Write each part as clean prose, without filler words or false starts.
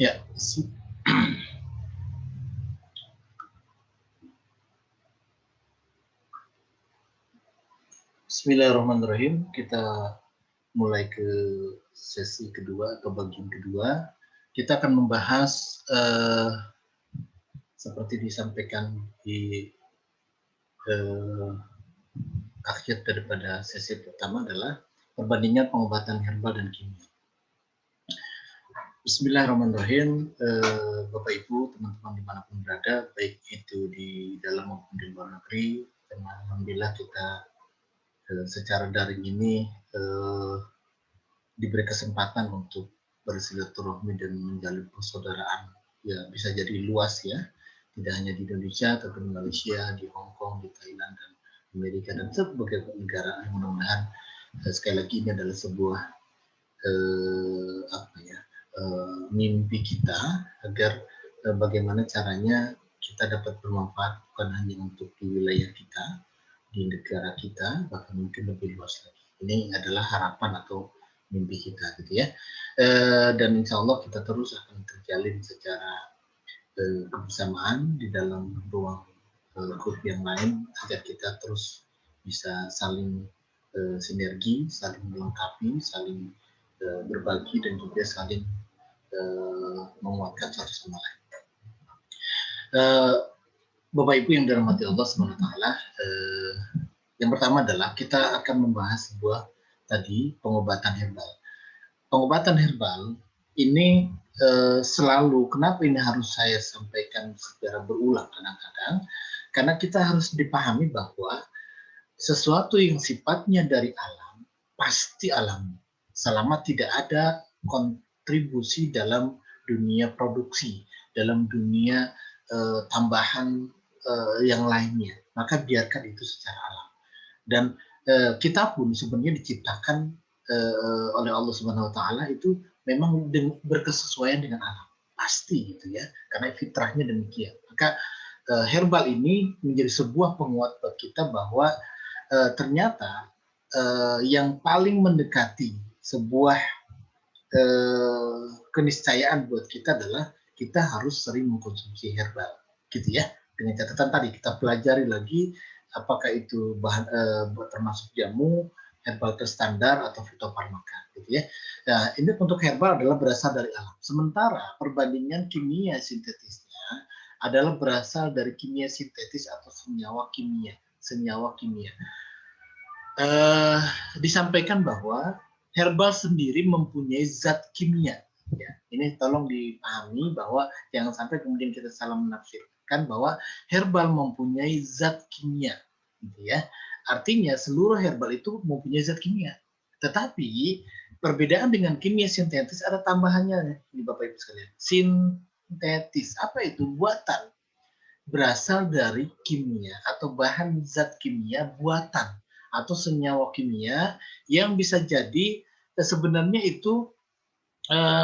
Ya, Bismillahirrahmanirrahim. Kita mulai ke sesi kedua atau bagian kedua. Kita akan membahas seperti disampaikan di akhir daripada sesi pertama adalah perbandingan pengobatan herbal dan kimia. Bismillahirrahmanirrahim, Bapak Ibu, teman-teman dimanapun berada, baik itu di dalam maupun di luar negeri, dan alhamdulillah kita secara daring ini diberi kesempatan untuk bersilaturahmi dan menjalin persaudaraan, ya bisa jadi luas ya, tidak hanya di Indonesia, tapi di Malaysia, di Hong Kong, di Thailand, dan Amerika, dan berbagai negara. Mudah-mudahan sekali lagi ini adalah sebuah mimpi kita agar bagaimana caranya kita dapat bermanfaat bukan hanya untuk di wilayah kita, di negara kita, bahkan mungkin lebih luas lagi. Ini adalah harapan atau mimpi kita, gitu ya. Dan insya Allah kita terus akan terjalin secara kebersamaan di dalam ruang grup yang lain agar kita terus bisa saling sinergi, saling melengkapi, saling berbagi, dan juga saling menguatkan satu sama lain. Bapak Ibu yang dirahmati Allah SWT, yang pertama adalah kita akan membahas sebuah tadi pengobatan herbal. Pengobatan herbal ini selalu, kenapa ini harus saya sampaikan secara berulang kadang-kadang, karena kita harus dipahami bahwa sesuatu yang sifatnya dari alam, pasti alami, selama tidak ada kontribusi dalam dunia produksi, dalam dunia tambahan yang lainnya, maka biarkan itu secara alam. Dan kita pun sebenarnya diciptakan oleh Allah Subhanahu Wa Taala itu memang berkesesuaian dengan alam, pasti gitu ya, karena fitrahnya demikian. Maka herbal ini menjadi sebuah penguat buat kita bahwa ternyata yang paling mendekati sebuah keniscayaan buat kita adalah kita harus sering mengkonsumsi herbal, gitu ya. Dengan catatan tadi kita pelajari lagi apakah itu bahan termasuk jamu, herbal terstandar atau fitofarmaka, gitu ya. Nah, ini untuk herbal adalah berasal dari alam. Sementara perbandingan kimia sintetisnya adalah berasal dari kimia sintetis atau senyawa kimia. Disampaikan bahwa herbal sendiri mempunyai zat kimia. Ya, ini tolong dipahami bahwa jangan sampai kemudian kita salah menafsirkan bahwa herbal mempunyai zat kimia, gitu ya. Artinya seluruh herbal itu mempunyai zat kimia. Tetapi perbedaan dengan kimia sintetis ada tambahannya, ini Bapak Ibu sekalian. Sintetis, apa itu? Buatan. Berasal dari kimia atau bahan zat kimia buatan atau senyawa kimia yang bisa jadi sebenarnya itu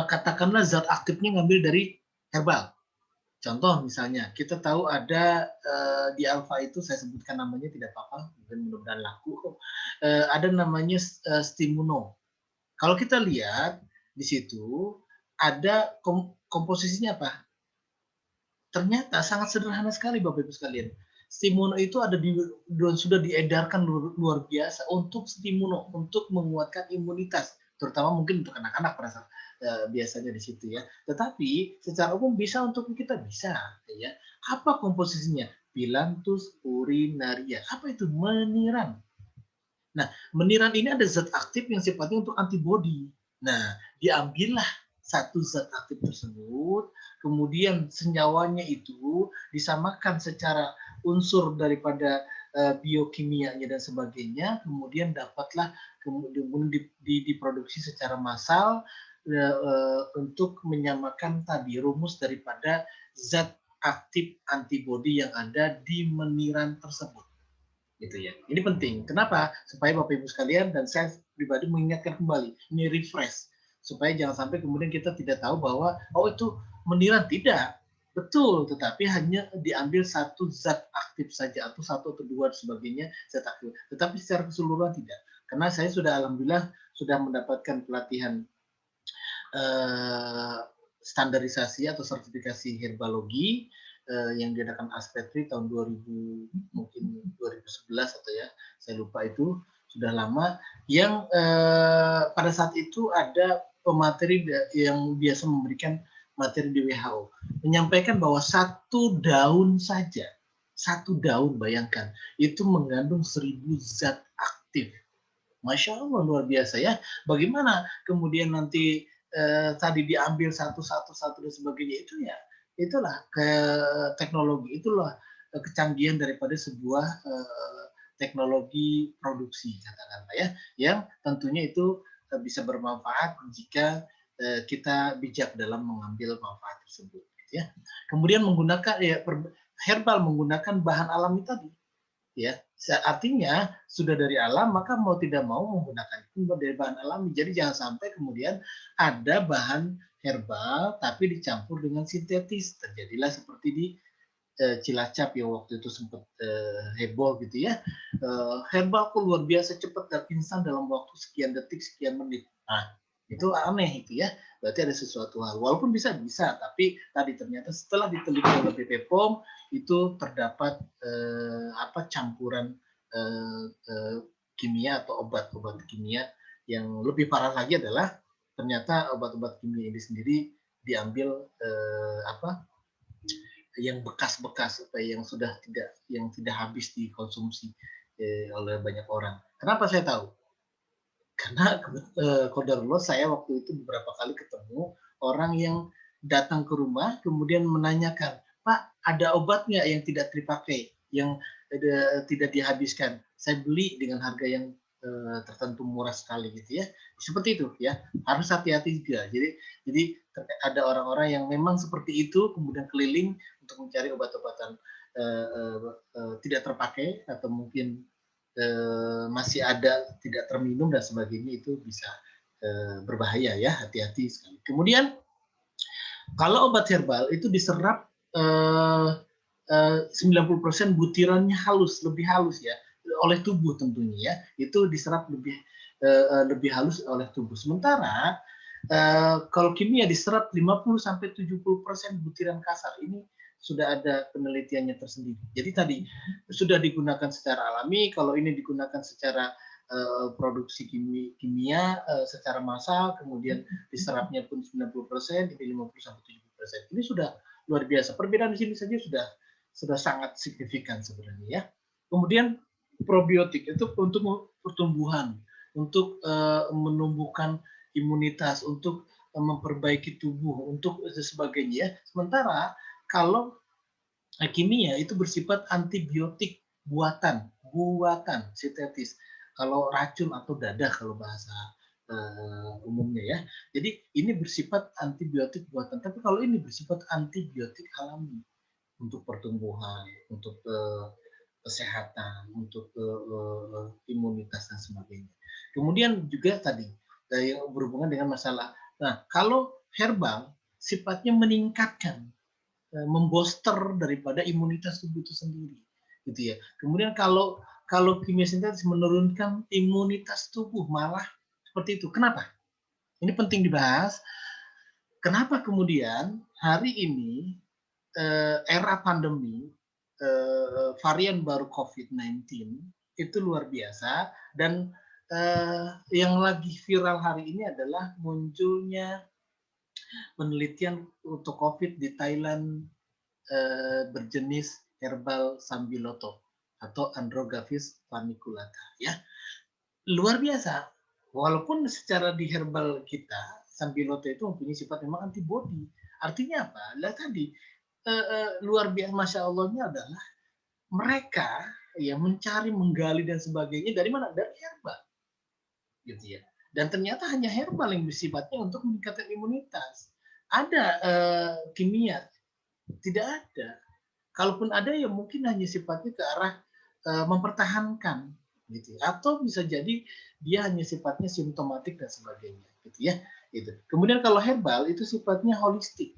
katakanlah zat aktifnya ngambil dari herbal. Contoh misalnya, kita tahu ada di alfa itu, saya sebutkan namanya tidak apa-apa, mudah-mudahan laku. Ada namanya stimuno. Kalau kita lihat di situ ada komposisinya apa? Ternyata sangat sederhana sekali Bapak Ibu sekalian. Stimuno itu ada sudah diedarkan luar biasa untuk stimuno, untuk menguatkan imunitas, terutama mungkin untuk anak-anak biasanya di situ ya. Tetapi secara umum bisa untuk kita, bisa ya. Apa komposisinya? Phyllanthus urinaria. Apa itu? Meniran. Nah, meniran ini ada zat aktif yang sifatnya untuk antibodi. Nah, diambillah satu zat aktif tersebut, kemudian senyawanya itu disamakan secara unsur daripada biokimianya dan sebagainya, kemudian dapatlah kemudian diproduksi secara massal untuk menyamakan tadi rumus daripada zat aktif antibodi yang ada di meniran tersebut. Gitu ya. Ini penting. Kenapa? Supaya Bapak Ibu sekalian dan saya pribadi mengingatkan kembali, ini refresh supaya jangan sampai kemudian kita tidak tahu bahwa oh itu meniran, tidak. Betul, tetapi hanya diambil satu zat aktif saja atau satu atau dua sebagainya zat aktif. Tetapi secara keseluruhan tidak. Karena saya sudah alhamdulillah sudah mendapatkan pelatihan standarisasi atau sertifikasi herbalogi yang diadakan Aspetri tahun 2000 mungkin 2011 atau ya saya lupa itu sudah lama yang pada saat itu ada pemateri yang biasa memberikan materi di WHO menyampaikan bahwa satu daun saja bayangkan itu mengandung 1000 zat aktif. Masya Allah luar biasa ya. Bagaimana kemudian nanti tadi diambil satu dan sebagainya itu ya itulah ke teknologi, itulah kecanggihan daripada sebuah teknologi produksi katakanlah ya, yang tentunya itu bisa bermanfaat jika kita bijak dalam mengambil manfaat tersebut gitu ya. Kemudian menggunakan ya herbal menggunakan bahan alami tadi ya, artinya sudah dari alam maka mau tidak mau menggunakan itu dari bahan alami. Jadi jangan sampai kemudian ada bahan herbal tapi dicampur dengan sintetis. Terjadilah seperti di Cilacap ya waktu itu sempat heboh gitu ya. Herbal kok luar biasa cepat dan instan dalam waktu sekian detik sekian menit. Nah itu aneh itu ya. Berarti ada sesuatu hal. Walaupun bisa, tapi tadi ternyata setelah diteliti oleh BPOM itu terdapat campuran kimia atau obat-obat kimia. Yang lebih parah lagi adalah ternyata obat-obat kimia ini sendiri diambil yang bekas-bekas yang tidak habis dikonsumsi oleh banyak orang. Kenapa saya tahu? Karena qadarullah saya waktu itu beberapa kali ketemu orang yang datang ke rumah kemudian menanyakan, Pak ada obat nggak yang tidak terpakai, yang tidak dihabiskan? Saya beli dengan harga yang tertentu murah sekali gitu ya. Seperti itu ya, harus hati-hati juga. Jadi ada orang-orang yang memang seperti itu kemudian keliling untuk mencari obat-obatan tidak terpakai atau mungkin masih ada tidak terminum dan sebagainya, itu bisa berbahaya ya, hati-hati sekali. Kemudian kalau obat herbal itu diserap 90% butirannya lebih halus ya oleh tubuh tentunya ya, itu diserap lebih halus oleh tubuh. Sementara kalau kimia diserap 50-70% butiran kasar. Ini sudah ada penelitiannya tersendiri. Jadi tadi sudah digunakan secara alami, kalau ini digunakan secara produksi kimia secara massal, kemudian diserapnya pun 90%, ini 50-70%. Ini sudah luar biasa. Perbedaan di sini saja sudah sangat signifikan sebenarnya ya. Kemudian probiotik itu untuk pertumbuhan, untuk menumbuhkan imunitas, untuk memperbaiki tubuh, untuk sebagainya. Sementara kalau kimia itu bersifat antibiotik buatan sintetis. Kalau racun atau dadah kalau bahasa umumnya ya. Jadi ini bersifat antibiotik buatan, tapi kalau ini bersifat antibiotik alami untuk pertumbuhan, untuk kesehatan, untuk imunitas dan sebagainya. Kemudian juga tadi yang berhubungan dengan masalah. Nah, kalau herbal sifatnya meningkatkan, memboster daripada imunitas tubuh itu sendiri, gitu ya. Kemudian kalau kimia sintetis menurunkan imunitas tubuh, malah seperti itu. Kenapa? Ini penting dibahas. Kenapa kemudian hari ini era pandemi varian baru COVID-19 itu luar biasa, dan yang lagi viral hari ini adalah munculnya penelitian untuk COVID di Thailand berjenis herbal sambiloto atau Androgaphis paniculata ya. Luar biasa. Walaupun secara di herbal kita sambiloto itu mempunyai sifat memang antibody. Artinya apa? Lah tadi luar biasa, masya Allahnya adalah mereka ya mencari, menggali dan sebagainya dari mana? Dari herbal, gitu ya. Dan ternyata hanya herbal yang bersifatnya untuk meningkatkan imunitas. Ada kimia? Tidak ada. Kalaupun ada ya mungkin hanya sifatnya ke arah mempertahankan, gitu ya. Atau bisa jadi dia hanya sifatnya simptomatik dan sebagainya, gitu ya. Gitu. Kemudian kalau herbal itu sifatnya holistik,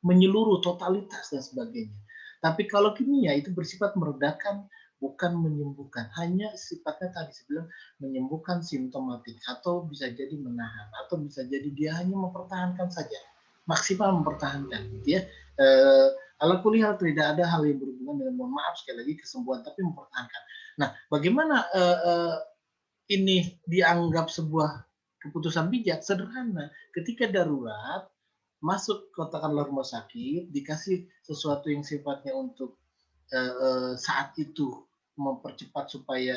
menyeluruh, totalitas dan sebagainya. Tapi kalau kimia itu bersifat meredakan, bukan menyembuhkan. Hanya sifatnya tadi sebelum menyembuhkan simptomatik, atau bisa jadi menahan, atau bisa jadi dia hanya mempertahankan saja. maksimal mempertahankan, gitu ya. Eh, ala kulihal tidak ada hal yang berhubungan dengan, mohon maaf sekali lagi, kesembuhan, tapi mempertahankan. Nah, bagaimana ini dianggap sebuah keputusan bijak? Sederhana, ketika darurat masuk katakanlah rumah sakit, dikasih sesuatu yang sifatnya untuk saat itu mempercepat supaya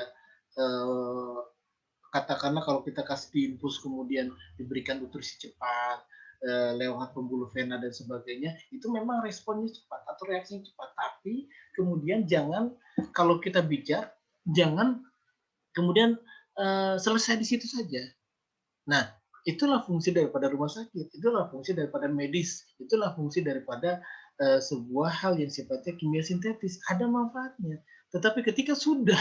katakanlah kalau kita kasih diinfus kemudian diberikan nutrisi cepat lewat pembuluh vena dan sebagainya, itu memang responnya cepat atau reaksinya cepat. Tapi kemudian jangan, kalau kita bijak, jangan kemudian selesai di situ saja. Nah, itulah fungsi daripada rumah sakit, itulah fungsi daripada medis, itulah fungsi daripada sebuah hal yang sifatnya kimia sintetis, ada manfaatnya. Tetapi ketika sudah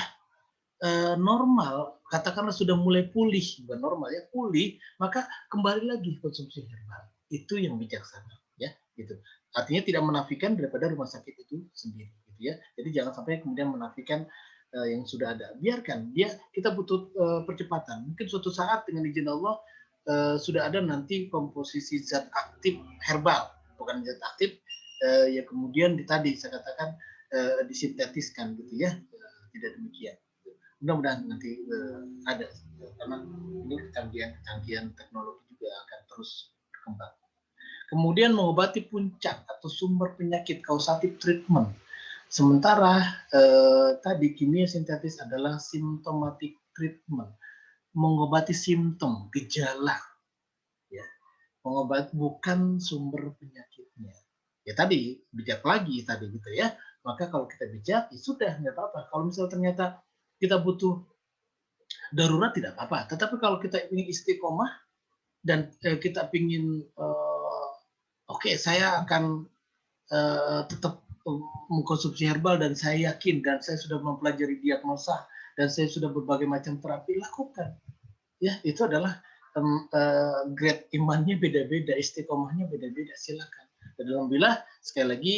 normal, katakanlah sudah mulai pulih, bukan normal ya, pulih, maka kembali lagi konsumsi herbal. Itu yang bijaksana, ya, gitu. Artinya tidak menafikan daripada rumah sakit itu sendiri, gitu ya. Jadi jangan sampai kemudian menafikan yang sudah ada. Biarkan dia, kita butuh percepatan. Mungkin suatu saat dengan izin Allah sudah ada nanti komposisi zat aktif herbal, bukan zat aktif yang kemudian tadi saya katakan disintetiskan, gitu ya. Tidak demikian. Mudah-mudahan nanti ada, karena ini kecanggihan teknologi juga akan terus berkembang. Kemudian mengobati puncak atau sumber penyakit, causative treatment. Sementara tadi kimia sintetis adalah symptomatic treatment, mengobati simptom, gejala, ya, mengobati bukan sumber penyakitnya. Ya tadi bijak lagi tadi, gitu ya. Maka kalau kita bijak, ya sudah, nggak apa-apa. Kalau misalnya ternyata kita butuh darurat, tidak apa-apa. Tetapi kalau kita ingin istiqomah dan kita ingin oke, saya akan tetap mengkonsumsi herbal dan saya yakin dan saya sudah mempelajari diagnosa dan saya sudah berbagai macam terapi, lakukan. Ya, itu adalah grade imannya beda-beda, istiqomahnya beda-beda, silakan. Dan alhamdulillah sekali lagi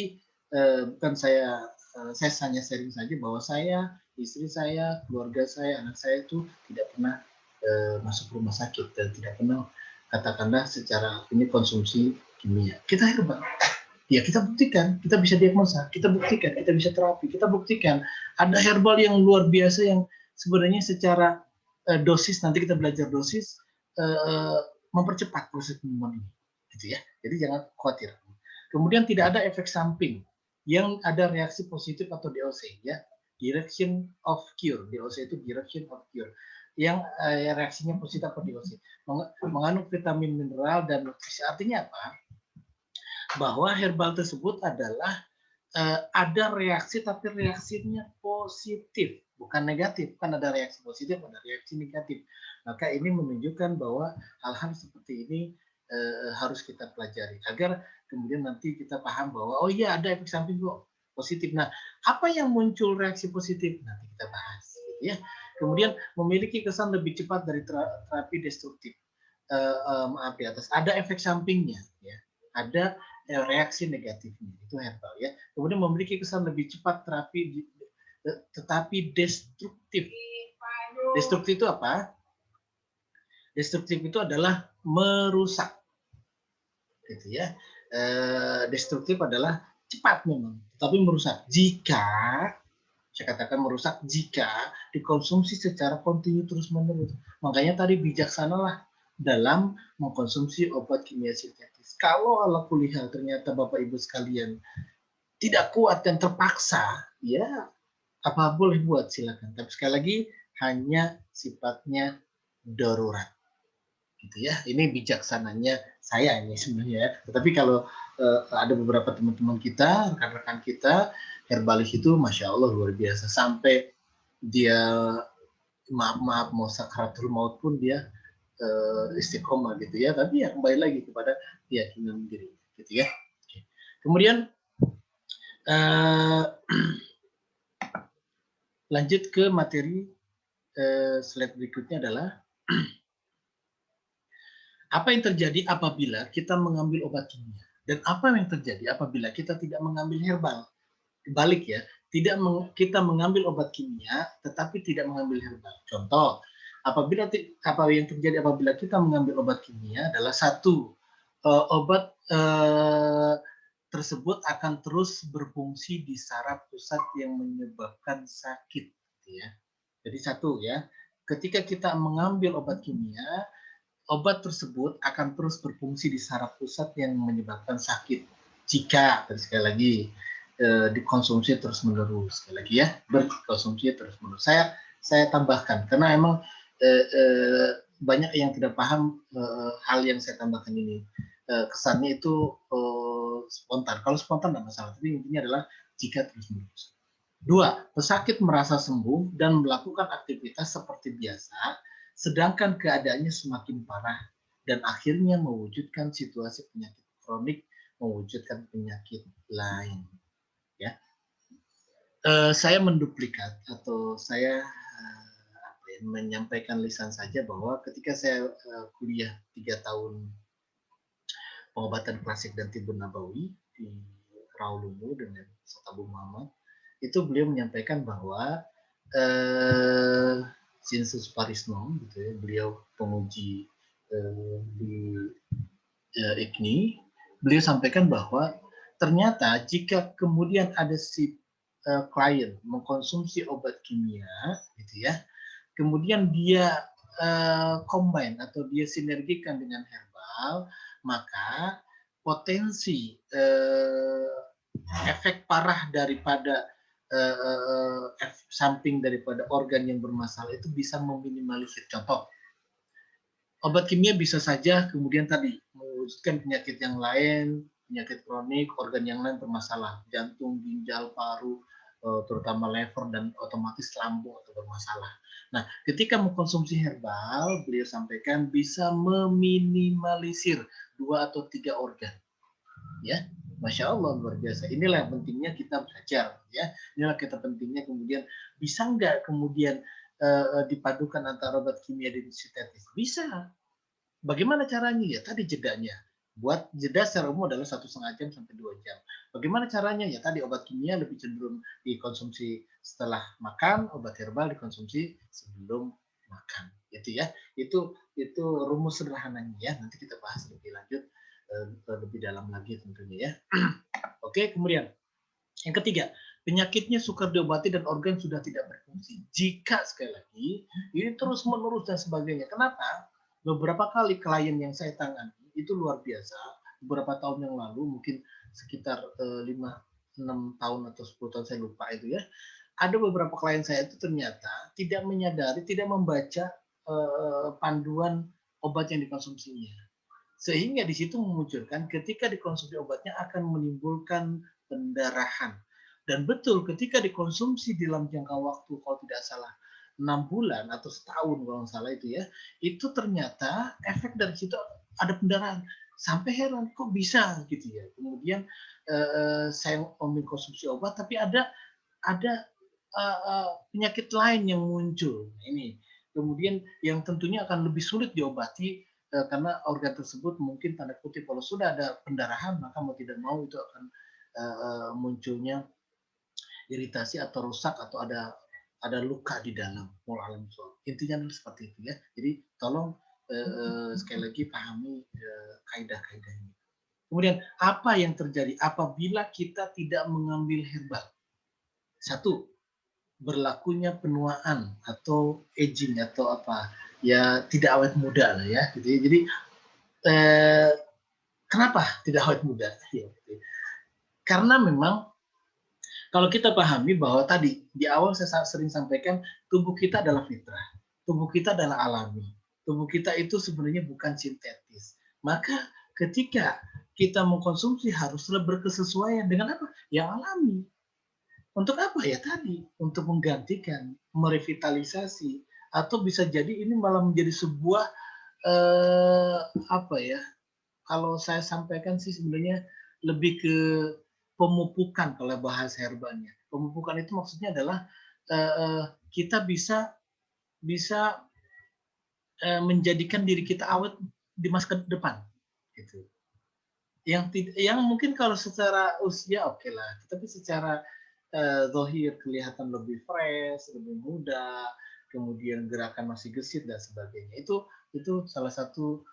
bukan saya hanya sharing saja bahwa saya, istri saya, keluarga saya, anak saya itu tidak pernah masuk rumah sakit dan tidak pernah katakanlah secara ini konsumsi kimia. Kita herbal. Ya kita buktikan, kita bisa diagnosa, kita buktikan, kita bisa terapi, kita buktikan ada herbal yang luar biasa yang sebenarnya secara dosis, nanti kita belajar dosis, mempercepat proses penyembuhan ini, gitu ya. Jadi jangan khawatir. Kemudian tidak ada efek samping yang ada reaksi positif atau DOC, ya, direction of cure. DOC itu direction of cure, yang reaksinya positif atau DOC, mengandung vitamin, mineral dan nutrisi. Artinya apa? Bahwa herbal tersebut adalah ada reaksi tapi reaksinya positif, bukan negatif. Kan ada reaksi positif, ada reaksi negatif. Maka ini menunjukkan bahwa hal-hal seperti ini harus kita pelajari agar kemudian nanti kita paham bahwa oh iya ada efek samping kok positif. Nah, apa yang muncul reaksi positif nanti kita bahas, gitu ya. Kemudian memiliki kesan lebih cepat dari terapi destruktif. Maaf di atas, ada efek sampingnya, ya. Ada reaksi negatifnya, itu herbal, ya. Kemudian memiliki kesan lebih cepat terapi tetapi destruktif. Destruktif itu apa? Destruktif itu adalah merusak, gitu ya. Destruktif adalah cepat memang, tapi merusak. Jika saya katakan merusak jika dikonsumsi secara kontinu terus-menerus. Makanya tadi bijaksanalah dalam mengkonsumsi obat kimia sintetis. Kalau ala kulihal ternyata Bapak Ibu sekalian tidak kuat dan terpaksa, ya apa boleh buat, silakan. Tapi sekali lagi hanya sifatnya darurat, gitu ya. Ini bijaksananya saya ini sebenarnya, ya. Tetapi kalau ada beberapa teman-teman kita, rekan-rekan kita, herbalis itu masya Allah luar biasa, sampai dia maaf mau sakaratul maut pun dia istiqomah, gitu ya. Tapi ya kembali lagi kepada keyakinan diri, gitu ya. Kemudian lanjut ke materi slide berikutnya adalah apa yang terjadi apabila kita mengambil obat kimia dan apa yang terjadi apabila kita tidak mengambil herbal. Kebalik ya, kita mengambil obat kimia tetapi tidak mengambil herbal. Contoh, apa yang terjadi apabila kita mengambil obat kimia adalah satu, obat tersebut akan terus berfungsi di saraf pusat yang menyebabkan sakit, ya. Jadi satu ya, ketika kita mengambil obat kimia, obat tersebut akan terus berfungsi di saraf pusat yang menyebabkan sakit. Jika, sekali lagi, dikonsumsi terus-menerus, sekali lagi ya, berkonsumsi terus-menerus. Saya tambahkan, karena emang banyak yang tidak paham hal yang saya tambahkan ini. Kesannya itu spontan. Kalau spontan tidak masalah, tapi intinya adalah jika terus-menerus. 2. Pesakit merasa sembuh dan melakukan aktivitas seperti biasa, sedangkan keadaannya semakin parah dan akhirnya mewujudkan situasi penyakit kronik, mewujudkan penyakit lain. Ya, saya menduplikat atau saya menyampaikan lisan saja bahwa ketika saya kuliah 3 tahun pengobatan klasik dan tibun nabawi di Rawalumbu dengan Ustaz Abu Muhammad, itu beliau menyampaikan bahwa Sinsus Parisno, gitu ya, beliau penguji di IGNI, beliau sampaikan bahwa ternyata jika kemudian ada si klien mengkonsumsi obat kimia, gitu ya, kemudian dia combine atau dia sinergikan dengan herbal, maka potensi efek parah daripada samping daripada organ yang bermasalah itu bisa meminimalisir. Contoh, obat kimia bisa saja kemudian tadi mewujudkan penyakit yang lain, penyakit kronik, organ yang lain bermasalah, jantung, ginjal, paru, terutama lever dan otomatis lambung atau bermasalah. Nah, ketika mengkonsumsi herbal, beliau sampaikan bisa meminimalisir 2 atau 3 organ. Ya, Masya Allah, luar biasa. Inilah yang pentingnya kita belajar, ya. Inilah kita pentingnya kemudian bisa nggak kemudian dipadukan antara obat kimia dan sintetis? Bisa. Bagaimana caranya? Ya tadi jedanya. Buat jeda secara umum adalah 1,5 jam sampai 2 jam. Bagaimana caranya? Ya tadi obat kimia lebih cenderung dikonsumsi setelah makan, obat herbal dikonsumsi sebelum makan. Itu ya. Itu rumus sederhananya ya. Nanti kita bahas lebih lanjut lebih dalam lagi tentunya ya. Oke, kemudian yang ketiga, penyakitnya sukar diobati dan organ sudah tidak berfungsi. Jika sekali lagi ini terus menerus dan sebagainya. Kenapa? Beberapa kali klien yang saya tangani itu luar biasa. Beberapa tahun yang lalu, mungkin sekitar 5-6 tahun atau 10 tahun, saya lupa itu ya. Ada beberapa klien saya itu ternyata tidak menyadari, tidak membaca panduan obat yang dikonsumsinya. Sehingga di situ memunculkan ketika dikonsumsi obatnya akan menimbulkan pendarahan. Dan betul ketika dikonsumsi dalam jangka waktu kalau tidak salah 6 bulan atau setahun kalau nggak salah itu ya, itu ternyata efek dari situ ada pendarahan. Sampai heran kok bisa gitu ya. Kemudian saya mengkonsumsi obat tapi ada penyakit lain yang muncul. Ini kemudian yang tentunya akan lebih sulit diobati karena organ tersebut mungkin tanda kutip kalau sudah ada pendarahan maka mau tidak mau itu akan munculnya iritasi atau rusak atau ada luka di dalam alam soal. Intinya seperti itu ya. Jadi tolong sekali lagi pahami kaidah-kaidah ini. Kemudian apa yang terjadi apabila kita tidak mengambil herbal? Satu, berlakunya penuaan atau aging atau apa ya, tidak awet muda lah ya gitu ya. Jadi kenapa tidak awet muda ya, gitu. Karena memang kalau kita pahami bahwa tadi di awal saya sering sampaikan tubuh kita adalah fitrah, tubuh kita adalah alami, tubuh kita itu sebenarnya bukan sintetis. Maka ketika kita mengkonsumsi haruslah berkesesuaian dengan apa yang alami. Untuk apa ya tadi? Untuk menggantikan, merevitalisasi, atau bisa jadi ini malah menjadi sebuah apa ya? Kalau saya sampaikan sih sebenarnya lebih ke pemupukan kalau bahasa herbalnya. Pemupukan itu maksudnya adalah kita bisa menjadikan diri kita awet di masa depan, gitu. Yang mungkin kalau secara usia oke lah, tapi secara zohir kelihatan lebih fresh, lebih muda, kemudian gerakan masih gesit dan sebagainya. Itu salah satu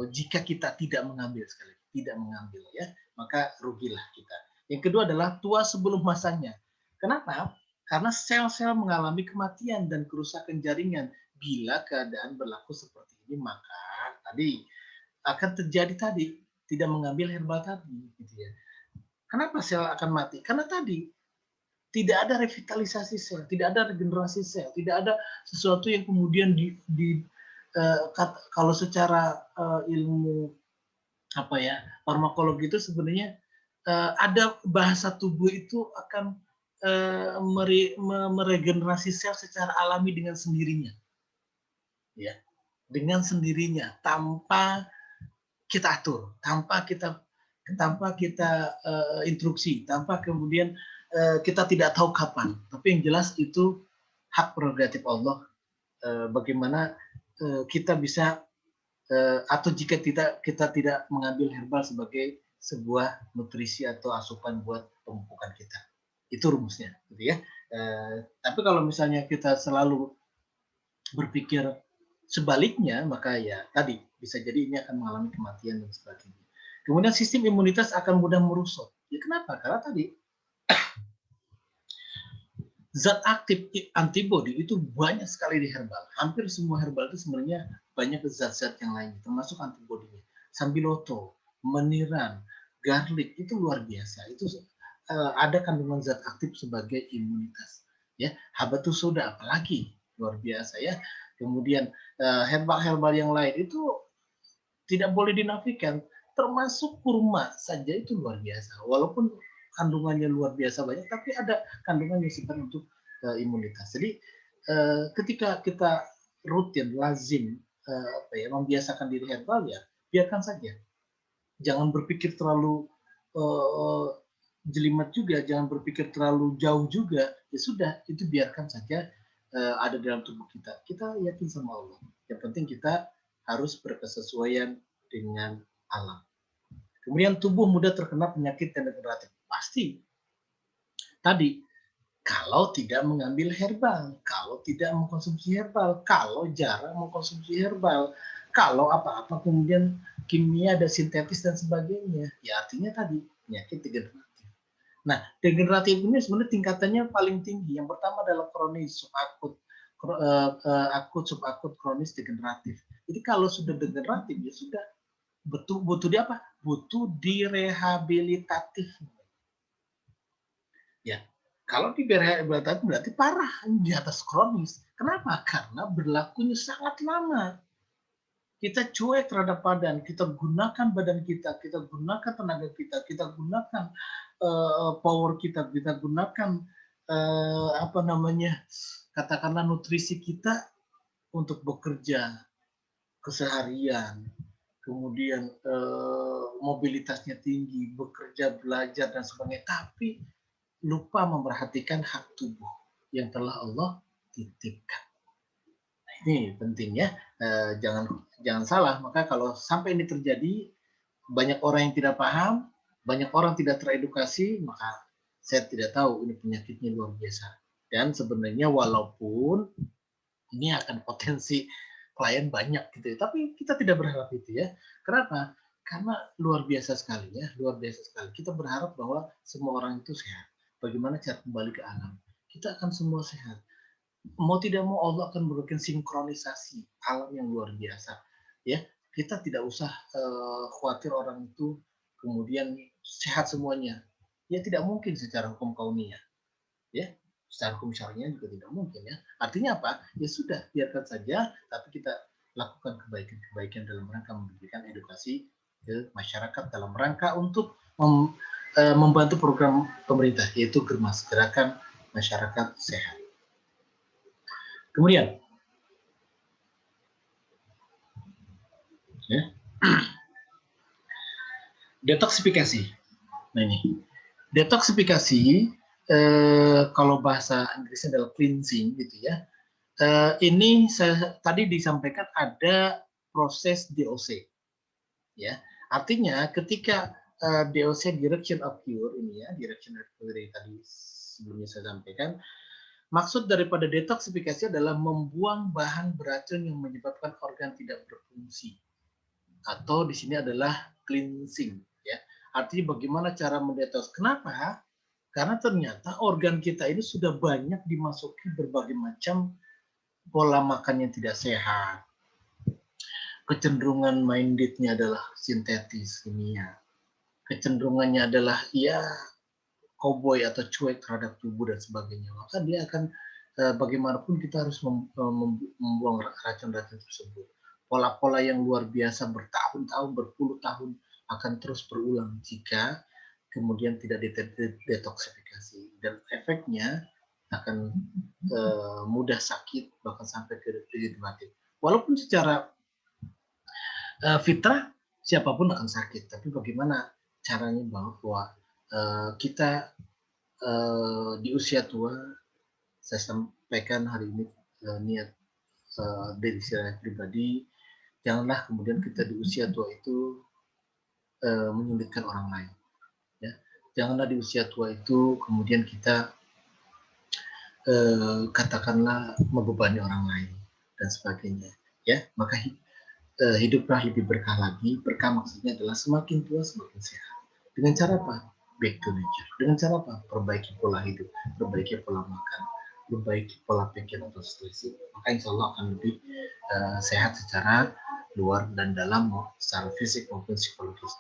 jika kita tidak mengambil sekali. tidak mengambil ya, maka rugilah kita. Yang kedua adalah tua sebelum masanya. Kenapa? Karena sel-sel mengalami kematian dan kerusakan jaringan. Bila keadaan berlaku seperti ini, maka tadi akan terjadi tadi tidak mengambil herbal tadi, gitu ya. Kenapa sel akan mati? Karena tadi tidak ada revitalisasi sel, tidak ada regenerasi sel, tidak ada sesuatu yang kemudian kalau secara ilmu apa ya farmakologi itu sebenarnya ada bahasa tubuh itu akan meregenerasi sel secara alami dengan sendirinya, ya, dengan sendirinya tanpa kita atur, tanpa kita instruksi, tanpa kemudian kita tidak tahu kapan. Tapi yang jelas itu hak prerogatif Allah. Bagaimana kita bisa atau jika kita tidak mengambil herbal sebagai sebuah nutrisi atau asupan buat pemupukan kita, itu rumusnya, gitu ya. Tapi kalau misalnya kita selalu berpikir sebaliknya, maka ya tadi bisa jadi ini akan mengalami kematian dan sebagainya. Kemudian sistem imunitas akan mudah merusuk. Ya kenapa? Karena tadi zat aktif antibodi itu banyak sekali di herbal. Hampir semua herbal itu sebenarnya banyak zat-zat yang lain, termasuk antibodinya. Sambiloto, meniran, garlic itu luar biasa. Itu ada kandungan zat aktif sebagai imunitas. Ya, habatus soda apalagi luar biasa ya. Kemudian herbal-herbal yang lain itu tidak boleh dinafikan. Termasuk kurma saja itu luar biasa. Walaupun kandungannya luar biasa banyak, tapi ada kandungan yang sifat untuk imunitas. Jadi ketika kita rutin, lazim, membiasakan diri herbal ya, biarkan saja. Jangan berpikir terlalu jelimet juga, jangan berpikir terlalu jauh juga. Ya sudah, itu biarkan saja ada dalam tubuh kita. Kita yakin sama Allah. Yang penting kita harus berkesesuaian dengan alam. Kemudian tubuh mudah terkena penyakit yang degeneratif. Pasti. Tadi, kalau tidak mengambil herbal, kalau tidak mengkonsumsi herbal, kalau jarang mengkonsumsi herbal, kalau apa-apa kemudian kimia ada sintetis dan sebagainya, ya artinya tadi penyakit degeneratif. Nah, degeneratif ini sebenarnya tingkatannya paling tinggi. Yang pertama adalah kronis, subakut, akut, subakut, kronis, degeneratif. Jadi kalau sudah degeneratif ya sudah butuh di apa? Butuh direhabilitatif. Ya, kalau di rehabilitatif berarti parah, di atas kronis. Kenapa? Karena berlakunya sangat lama. Kita cuek terhadap badan, kita gunakan badan kita gunakan tenaga kita gunakan power kita gunakan katakanlah nutrisi kita untuk bekerja keseharian, kemudian mobilitasnya tinggi, bekerja, belajar dan sebagainya, tapi lupa memperhatikan hak tubuh yang telah Allah titipkan. Nah, ini penting ya, jangan salah. Maka kalau sampai ini terjadi, banyak orang yang tidak paham, banyak orang tidak teredukasi, maka saya tidak tahu ini penyakitnya luar biasa. Dan sebenarnya walaupun ini akan potensi klien banyak gitu ya, tapi kita tidak berharap itu ya. Kenapa? Karena luar biasa sekali ya, luar biasa sekali. Kita berharap bahwa semua orang itu sehat. Bagaimana cara kembali ke alam? Kita akan semua sehat. Mau tidak mau Allah akan memberikan sinkronisasi alam yang luar biasa. Ya, kita tidak usah khawatir orang itu kemudian sehat semuanya. Ya tidak mungkin secara hukum kauniyah. Ya, secara hukum syariah juga tidak mungkin ya. Artinya apa? Ya sudah, biarkan saja, tapi kita lakukan kebaikan-kebaikan dalam rangka memberikan edukasi ke masyarakat dalam rangka untuk membantu program pemerintah yaitu Germas, Gerakan Masyarakat Sehat. Kemudian ya, detoksifikasi. Nah ini detoksifikasi kalau bahasa Inggrisnya adalah cleansing gitu ya. Ini tadi disampaikan ada proses DOC ya. Artinya ketika DOC direction of cure ini ya, direction of cure yang tadi sebelumnya saya sampaikan, maksud daripada detoksifikasi adalah membuang bahan beracun yang menyebabkan organ tidak berfungsi. atau di sini adalah cleansing, ya. Artinya bagaimana cara mendetoks. Kenapa? Karena ternyata organ kita ini sudah banyak dimasuki berbagai macam pola makan yang tidak sehat. Kecenderungan mindednya adalah sintetis kimia. Kecenderungannya adalah ya cowboy atau cuek terhadap tubuh dan sebagainya. Maka dia akan bagaimanapun kita harus membuang racun-racun tersebut. Pola-pola yang luar biasa bertahun-tahun, berpuluh tahun akan terus berulang jika kemudian tidak detoksifikasi, dan efeknya akan mudah sakit bahkan sampai ke mati. Walaupun secara fitrah siapapun akan sakit, tapi bagaimana caranya bahwa kita di usia tua, saya sampaikan hari ini niat dari saya pribadi, janganlah kemudian kita di usia tua itu menyulitkan orang lain. Ya. Janganlah di usia tua itu kemudian kita katakanlah membebani orang lain dan sebagainya. Ya, maka hiduplah lebih berkah lagi. Berkah maksudnya adalah semakin tua semakin sehat. Dengan cara apa? Back to nature. Dengan cara apa? Perbaiki pola hidup, perbaiki pola makan, perbaiki pola pikir atau stres. Maka insya Allah akan lebih sehat secara luar dan dalam, secara fisik maupun psikologis.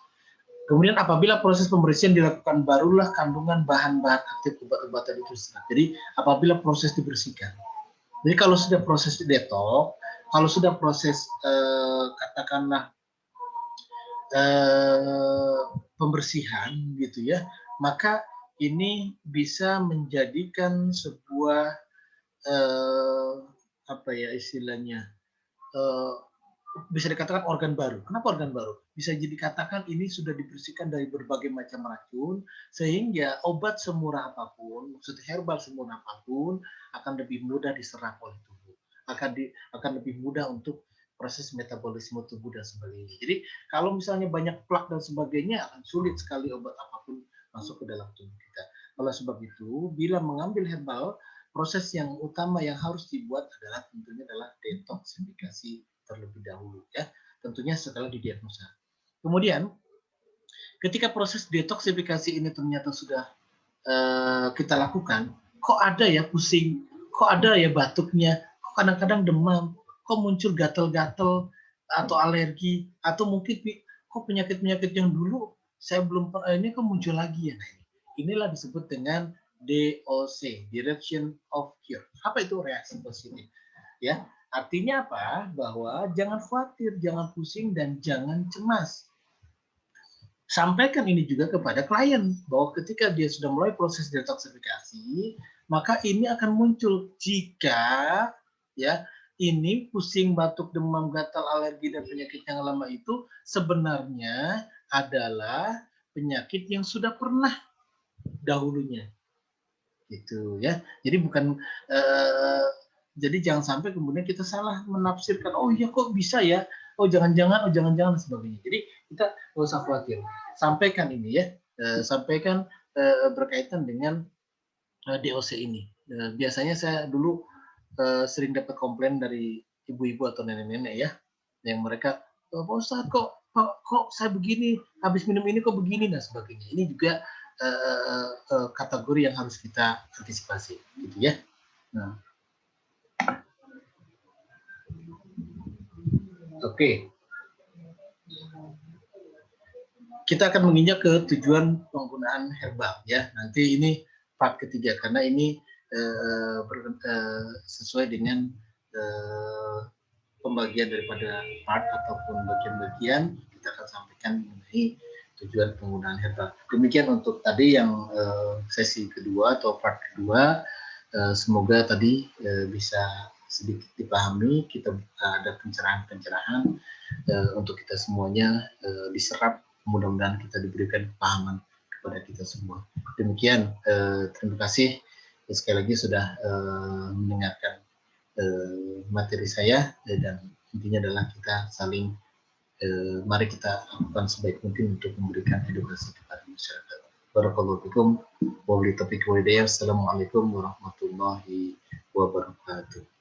Kemudian apabila proses pembersihan dilakukan, barulah kandungan bahan-bahan aktif obat-obatan itu serap. Jadi apabila proses dibersihkan. Jadi kalau sudah proses detox, kalau sudah proses katakanlah pembersihan gitu ya, maka ini bisa menjadikan sebuah apa ya istilahnya, bisa dikatakan organ baru. Kenapa organ baru? Bisa jadi katakan ini sudah dibersihkan dari berbagai macam racun, sehingga obat semurah apapun, maksud herbal semurah apapun, akan lebih mudah diserap oleh tubuh. Akan lebih mudah untuk proses metabolisme tubuh dan sebagainya. Jadi kalau misalnya banyak plak dan sebagainya, akan sulit sekali obat apapun masuk ke dalam tubuh kita. Oleh sebab itu, bila mengambil herbal, proses yang utama yang harus dibuat adalah tentunya adalah detoksifikasi terlebih dahulu, ya, tentunya setelah didiagnosa. Kemudian ketika proses detoksifikasi ini ternyata sudah kita lakukan, kok ada ya pusing, kok ada ya batuknya, kok kadang-kadang demam, kok muncul gatal-gatal atau alergi, atau mungkin kok penyakit-penyakit yang dulu saya belum pernah, ini kok muncul lagi ya. Nah, inilah disebut dengan DOC, Direction of Cure. Apa itu reaksi positif? Ya, artinya apa? Bahwa jangan khawatir, jangan pusing, dan jangan cemas. Sampaikan ini juga kepada klien, bahwa ketika dia sudah mulai proses detoksifikasi, maka ini akan muncul jika ya ini pusing, batuk, demam, gatal, alergi, dan penyakit yang lama itu sebenarnya adalah penyakit yang sudah pernah dahulunya. Gitu ya. Jadi bukan jadi jangan sampai kemudian kita salah menafsirkan, oh iya kok bisa ya, oh jangan-jangan, dan sebagainya. Jadi kita nggak usah khawatir. Sampaikan ini ya, sampaikan berkaitan dengan DOC ini. Biasanya saya dulu sering dapat komplain dari ibu-ibu atau nenek-nenek ya, yang mereka, Pak Ustadz kok saya begini, habis minum ini kok begini dan sebagainya. Ini juga kategori yang harus kita antisipasi, gitu ya. Nah. Oke. Kita akan menginjak ke tujuan penggunaan herbal ya. Nanti ini part ketiga karena ini sesuai dengan pembagian daripada part ataupun bagian-bagian kita akan sampaikan mengenai tujuan penggunaan herbal. Demikian untuk tadi yang sesi kedua atau part kedua. Semoga tadi bisa sedikit dipahami, kita ada pencerahan-pencerahan untuk kita semuanya diserap, mudah-mudahan kita diberikan kepahaman kepada kita semua. Demikian, terima kasih sekali lagi sudah mendengarkan materi saya, dan intinya adalah kita saling mari kita lakukan sebaik mungkin untuk memberikan edukasi kepada masyarakat. Barakallahu fikum. Wabillahi taufiq wal hidayah. Assalamualaikum warahmatullahi wabarakatuh.